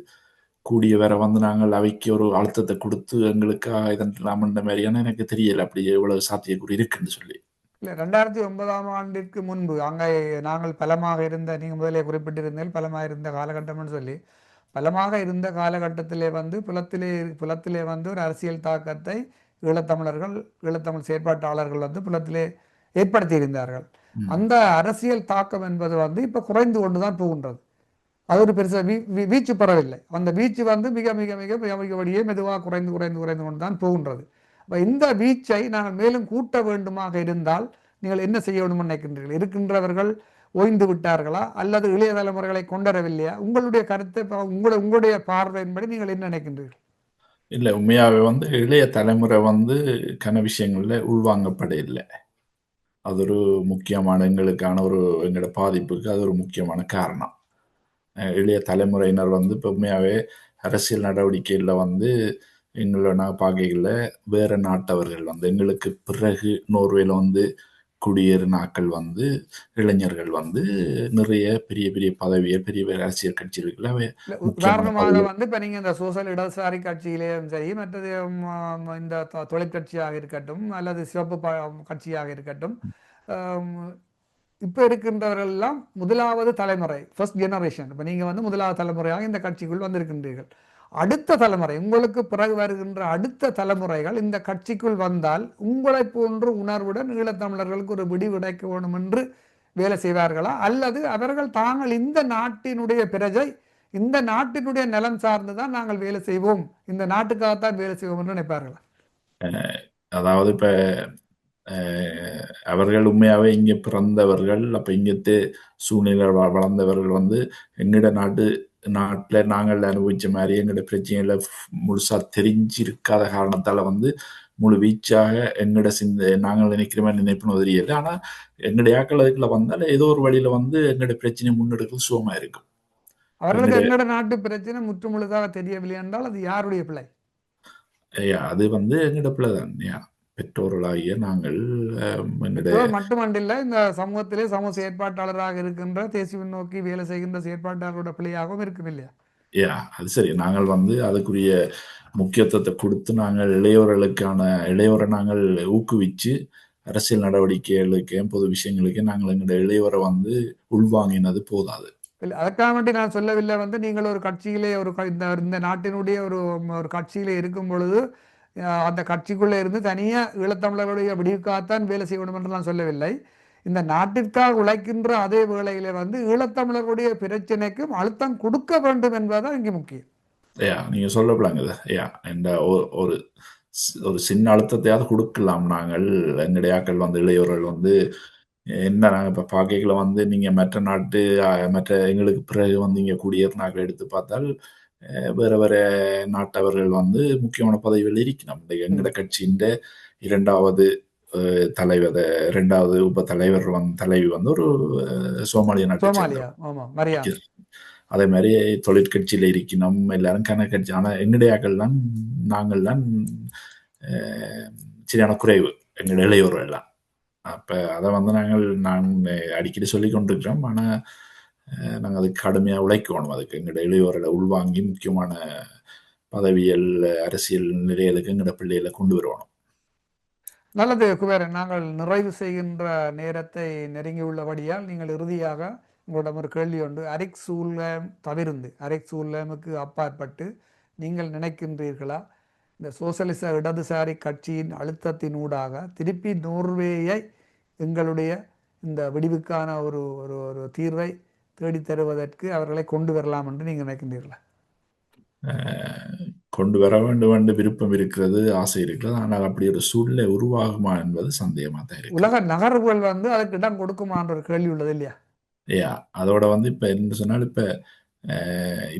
கூடிய வரை வந்து நாங்கள் அவைக்கு ஒரு அழுத்தத்தை கொடுத்து எங்களுக்காக இதன்லாமன்ற மாதிரியான எனக்கு தெரியல அப்படி எவ்வளவு சாத்தியக்கூறு இருக்குன்னு சொல்லி. இல்லை, 2009ஆம் ஆண்டிற்கு முன்பு அங்கே நாங்கள் பலமாக இருந்த, நீங்கள் முதலே குறிப்பிட்டிருந்தீர்கள் பலமாக இருந்த காலகட்டம்னு சொல்லி, பலமாக இருந்த காலகட்டத்திலே வந்து புலத்திலே வந்து ஒரு அரசியல் தாக்கத்தை ஈழத்தமிழர்கள், ஈழத்தமிழ் செயற்பாட்டாளர்கள் வந்து புலத்திலே ஏற்படுத்தியிருந்தார்கள். ம். அந்த அரசியல் தாக்கம் என்பது வந்து இப்போ குறைந்து கொண்டு தான் போகின்றது. அது ஒரு பெருசாக வீச்சு பெறவில்லை. அந்த வீச்சு வந்து மிக மிக மிக மிக மிகப்படியே மெதுவாக குறைந்து குறைந்து குறைந்து கொண்டு தான் போகின்றது. அப்போ இந்த வீச்சை நாங்கள் மேலும் கூட்ட வேண்டுமாக இருந்தால் நீங்கள் என்ன செய்ய வேண்டும் நினைக்கின்றீர்கள்? இருக்கின்றவர்கள் ஓய்ந்து விட்டார்களா அல்லது இளைய தலைமுறைகளை கொண்டரவில்லையா? உங்களுடைய கருத்தை உங்களுடைய பார்வையின்படி நீங்கள் என்ன நினைக்கின்றீர்கள்? இல்ல உண்மையாவே வந்து இளைய தலைமுறை வந்து கன விஷயங்கள்ல உள்வாங்கப்பட இல்லை. அது ஒரு முக்கியமான எங்களுக்கான ஒரு எங்களோட பாதிப்புக்கு அது ஒரு முக்கியமான காரணம். இளைய தலைமுறையினர் வந்து இப்போ உண்மையாவே அரசியல் நடவடிக்கையில் வந்து எங்களை நான் பார்க்கையில் வேற நாட்டவர்கள் வந்து எங்களுக்கு பிறகு நோர்வேல வந்து குடியேறினாக்கள் வந்து இளைஞர்கள் வந்து நிறைய பெரிய பெரிய பதவியை பெரிய பெரிய அரசியல் கட்சிகளுக்குள்ள முக்கியமான உதாரணமாக பதவிகள். வந்து இப்போ நீங்கள் இந்த சோசல் இடதுசாரி கட்சியிலேயும் சரி, மற்றது இந்த தொழிற்கட்சியாக இருக்கட்டும் அல்லது சிவப்பு கட்சியாக இருக்கட்டும், இப்போ இருக்கின்றவர்கள் எல்லாம் முதலாவது தலைமுறை, ஃபர்ஸ்ட் ஜெனரேஷன். இப்போ நீங்கள் வந்து முதலாவது தலைமுறையாக இந்த கட்சிக்குள் வந்திருக்கின்றீர்கள். அடுத்த தலைமுறை, உங்களுக்கு பிறகு வருகின்ற அடுத்த தலைமுறைகள் இந்த கட்சிக்குள் வந்தால் உங்களை போன்று உணர்வுடன் ஈழத்தமிழர்களுக்கு ஒரு விடிவு கிடைக்க வேண்டும் என்று வேலை செய்வார்களா, அல்லது அவர்கள் தாங்கள் இந்த நாட்டினுடைய பிரஜை, இந்த நாட்டினுடைய நலம் சார்ந்துதான் நாங்கள் வேலை செய்வோம், இந்த நாட்டுக்காகத்தான் வேலை செய்வோம் என்று நினைப்பார்களா? அதாவது இப்போ அவர்கள் உண்மையாகவே இங்கே பிறந்தவர்கள், அப்போ இங்கத்தே சூழ்நிலை வளர்ந்தவர்கள் வந்து எங்கட நாட்டில் நாங்கள் அனுபவிச்ச மாதிரி எங்களோட பிரச்சனைகளை முழுசாக தெரிஞ்சிருக்காத காரணத்தால் வந்து முழு வீச்சாக எங்களோட நாங்கள் நினைக்கிற மாதிரி நினைப்பணும் தெரியல. ஆனால் எங்களுடைய ஆக்கள் அதுக்குள்ள வந்தால் ஏதோ ஒரு வழியில் வந்து எங்களோட பிரச்சனை முன்னெடுக்கிறது சுகமாக இருக்கும். அவர்களுக்கு எங்களோட நாட்டு பிரச்சனை முற்று முழுதாக தெரியவில்லை என்றால் அது யாருடைய பிள்ளை? அது வந்து எங்களோட பிள்ளை தான். பெற்றோர்களாகிய நாங்கள் பெற்றோர் மட்டுமண்டில்லை, இந்த சமூகத்திலே சமூக செயற்பாட்டாளராக இருக்கின்ற தேசிய நோக்கி வேலை செய்கின்ற செயற்பாட்டாளரோட பிள்ளையாகவும் இருக்கும் இல்லையா? அது சரி. நாங்கள் வந்து அதுக்குரிய முக்கியத்துவத்தை கொடுத்து நாங்கள் இளையோரை நாங்கள் ஊக்குவிச்சு அரசியல் நடவடிக்கைகளுக்கு பொது விஷயங்களுக்கு நாங்கள் எங்களுடைய இளையோரை வந்து உள்வாங்கினது போதாது. இல்லை, அதற்காக வேண்டி நான் சொல்லவில்லை வந்து நீங்கள் ஒரு கட்சியிலே இந்த நாட்டினுடைய ஒரு கட்சியிலே இருக்கும் பொழுது அந்த கட்சிக்குள்ளே இருந்து தனியாக ஈழத்தமிழர்களுடைய விடிவுக்காகத்தான் வேலை செய்ய வேண்டும் என்று நான் சொல்லவில்லை. இந்த நாட்டிற்காக உழைக்கின்ற அதே வேளையில வந்து ஈழத்தமிழர்களுடைய பிரச்சனைக்கும் அழுத்தம் கொடுக்க வேண்டும் என்பதுதான் இங்கே முக்கியம். நீங்க சொல்லப்படாங்குது. இந்த ஒரு ஒரு சின்ன அழுத்தத்தையாவது கொடுக்கலாம். நாங்கள் எங்களுடைய ஆக்கள் வந்து இளையோர்கள் வந்து என்ன நாங்கள் இப்போ பார்க்கல வந்து நீங்கள் மற்ற எங்களுக்கு பிறகு வந்து இங்கே குடியேறினாக்கள் எடுத்து பார்த்தால் வேற வேற நாட்டவர்கள் வந்து முக்கியமான பதவிகள் இருக்கணும். எங்கட கட்சியின் இரண்டாவது உப தலைவர் தலைவி வந்து ஒரு சோமாலிய நாட்டு. அதே மாதிரி தொழிற்கட்சியில இருக்கணும் எல்லாரும் கணக்கட்சி. ஆனால் எங்கடையாக்கள் தான் நாங்கள் தான் சரியான குறைவு எங்களுடைய இளையோர்கள் எல்லாம். அப்போ அதை வந்து நான் அடிக்கடி சொல்லி கொண்டிருக்கிறோம். ஆனால் நாங்கள் அதுக்கு கடுமையாக உழைக்கணும். அதுக்கு எங்களோட இளையோரை உள்வாங்கி முக்கியமான பதவியல் அரசியல் நிலைகளுக்கு எங்களோட பிள்ளைகளை கொண்டு வருவோம். நல்லது குபேரன், நாங்கள் நிறைவு செய்கின்ற நேரத்தை நெருங்கியுள்ளபடியால் நீங்கள் இறுதியாக உங்களிடம் ஒரு கேள்வி உண்டு. அரிக் சூல்லேம் தவிர்த்து அரிக் சூல்லேமுக்கு அப்பாற்பட்டு நீங்கள் நினைக்கின்றீர்களா இந்த சோசலிச இடதுசாரி கட்சியின் அழுத்தத்தினூடாக திருப்பி நோர்வேயை எங்களுடைய இந்த விடிவுக்கான ஒரு ஒரு தீர்வை தேடி தருவதற்கு அவர்களை கொண்டு வரலாம் என்று நீங்கள் நினைக்கின்றீர்களா? கொண்டு வர வேண்டும் என்று விருப்பம் இருக்கிறது, ஆசை இருக்கிறது. ஆனால் அப்படி ஒரு சூழ்நிலை உருவாகுமா என்பது சந்தேகமாக தான் இருக்கு. உலக நகர்வுகள் வந்து அதுக்கு இடம் கொடுக்குமான்ற ஒரு கேள்வி உள்ளது இல்லையா? அதோட வந்து இப்போ என்ன சொன்னால்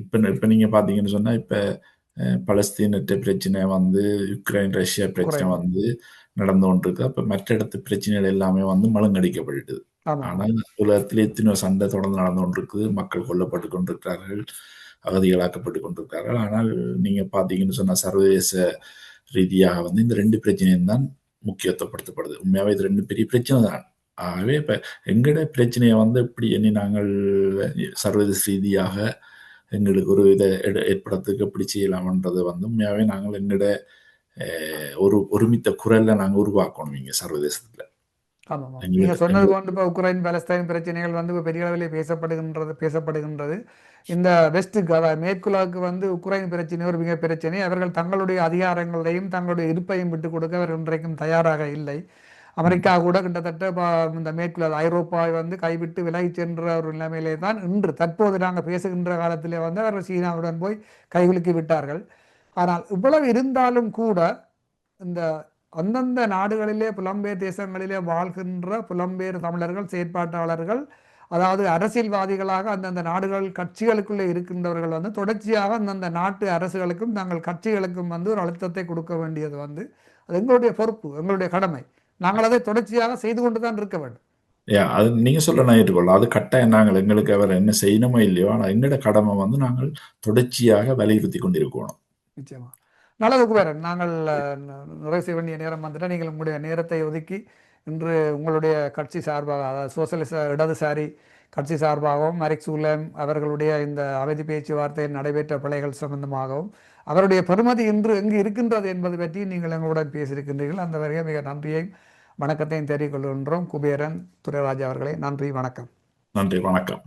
இப்போ நீங்கள் பார்த்தீங்கன்னு சொன்னால் இப்போ பலஸ்தீனற்ற பிரச்சனை வந்து யுக்ரைன் ரஷ்யா பிரச்சனை வந்து நடந்து கொண்டிருக்கு. அப்போ மற்ற இடத்து பிரச்சனைகள் எல்லாமே வந்து மழுங்கடிக்கப்பட்டுது. ஆனால் உலகத்தில் எத்தனையோ சண்டை தொடர்ந்து நடந்து கொண்டிருக்குது. மக்கள் கொல்லப்பட்டு கொண்டிருக்கிறார்கள், அகதிகளாக்கப்பட்டு கொண்டிருக்கிறார்கள். ஆனால் நீங்கள் பார்த்தீங்கன்னு சொன்னால் சர்வதேச ரீதியாக வந்து இந்த ரெண்டு பிரச்சனையும் தான் முக்கியத்துவப்படுத்தப்படுது. உண்மையாகவே இது ரெண்டு பெரிய பிரச்சனை தான். ஆகவே இப்போ எங்களோட பிரச்சனையை வந்து எப்படி எண்ணி நாங்கள் சர்வதேச ரீதியாக எங்களுக்கு ஒரு இதை ஏற்படுறதுக்கு எப்படி செய்யலாம்ன்றதை வந்து உண்மையாகவே நாங்கள் எங்களோட ஒரு ஒருமித்த குரலை நாங்கள் உருவாக்கணும் இங்கே சர்வதேசத்தில். ஆமாம். நீங்க சொன்னது போன்று இப்போ உக்ரைன் பாலஸ்தீன் பிரச்சனைகள் வந்து இப்போ பெரிய அளவில் பேசப்படுகின்றது. இந்த வெஸ்ட்டுக்கு, அதாவது மேற்குலாவுக்கு வந்து உக்ரைன் பிரச்சனை ஒரு மிக பிரச்சனை. அவர்கள் தங்களுடைய அதிகாரங்களையும் தங்களுடைய இருப்பையும் விட்டுக் கொடுக்க அவர்கள் இன்றைக்கும் தயாராக இல்லை. அமெரிக்கா கூட கிட்டத்தட்ட இந்த மேற்குல ஐரோப்பாவை வந்து கைவிட்டு விலகி சென்ற ஒரு நிலைமையிலே தான் இன்று தற்போது நாங்கள் பேசுகின்ற காலத்திலே வந்து அவர்கள் சீனாவுடன் போய் கைகுலுக்கி விட்டார்கள். ஆனால் இவ்வளவு இருந்தாலும் கூட இந்த அந்தந்த நாடுகளிலே புலம்பெயர் தேசங்களிலே வாழ்கின்ற புலம்பெயர் தமிழர்கள், செயற்பாட்டாளர்கள், அதாவது அரசியல்வாதிகளாக அந்தந்த நாடுகள் கட்சிகளுக்குள்ளே இருக்கின்றவர்கள் வந்து தொடர்ச்சியாக அந்தந்த நாட்டு அரசுகளுக்கும் தங்கள் கட்சிகளுக்கும் வந்து ஒரு அழுத்தத்தை கொடுக்க வேண்டியது வந்து அது எங்களுடைய பொறுப்பு, எங்களுடைய கடமை. நாங்கள் அதை தொடர்ச்சியாக செய்து கொண்டு தான் இருக்க வேண்டும். அது நீங்க சொல்ல நான் ஏற்றுக்கொள்ளலாம். அது கட்டாயம் நாங்கள் எங்களுக்கு அவர் என்ன செய்யணுமோ இல்லையோ, ஆனால் எங்களோட கடமை வந்து நாங்கள் தொடர்ச்சியாக வலியுறுத்தி கொண்டிருக்கணும். நிச்சயமா. நல்லது குபேரன், நாங்கள் நிறைவு செய்ய வேண்டிய நேரம் வந்துட்டால் நீங்கள் உங்களுடைய நேரத்தை ஒதுக்கி இன்று உங்களுடைய கட்சி சார்பாக, அதாவது சோசலிச இடதுசாரி கட்சி சார்பாகவும் எரிக் சூலேம் அவர்களுடைய இந்த அமைதி பேச்சுவார்த்தையில் நடைபெற்ற பிழைகள் சம்பந்தமாகவும் அவருடைய பெருமதி இன்று எங்கு இருக்கின்றது என்பது பற்றி நீங்கள் எங்களுடன் பேசியிருக்கின்றீர்கள். அந்த வகையில் மிக நன்றியையும் வணக்கத்தையும் தெரிவிக்கொள்கின்றோம். குபேரன் துரைராஜா அவர்களே, நன்றி, வணக்கம். நன்றி, வணக்கம்.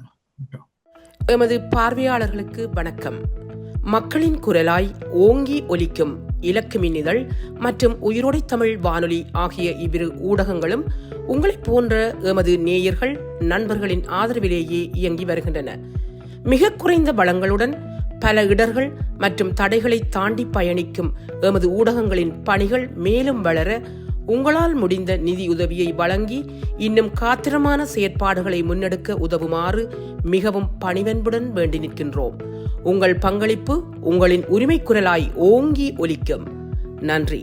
எமது பார்வையாளர்களுக்கு வணக்கம். மக்களின் குரலாய் ஓங்கி ஒலிக்கும் இலக்கு மின்னிதழ் மற்றும் உயிரோடை தமிழ் வானொலி ஆகிய இவ்விரு ஊடகங்களும் உங்களைப் போன்ற எமது நேயர்கள் நண்பர்களின் ஆதரவிலேயே இயங்கி வருகின்றன. மிக குறைந்த வளங்களுடன் பல இடர்கள் மற்றும் தடைகளை தாண்டி பயணிக்கும் எமது ஊடகங்களின் பணிகள் மேலும் வளர உங்களால் முடிந்த நிதி உதவியை வழங்கி இன்னும் காத்திரமான செயற்பாடுகளை முன்னெடுக்க உதவுமாறு மிகவும் பணிவன்புடன் வேண்டி நிற்கின்றோம். உங்கள் பங்களிப்பு உங்களின் உரிமை குரலாய் ஓங்கி ஒலிக்கும். நன்றி.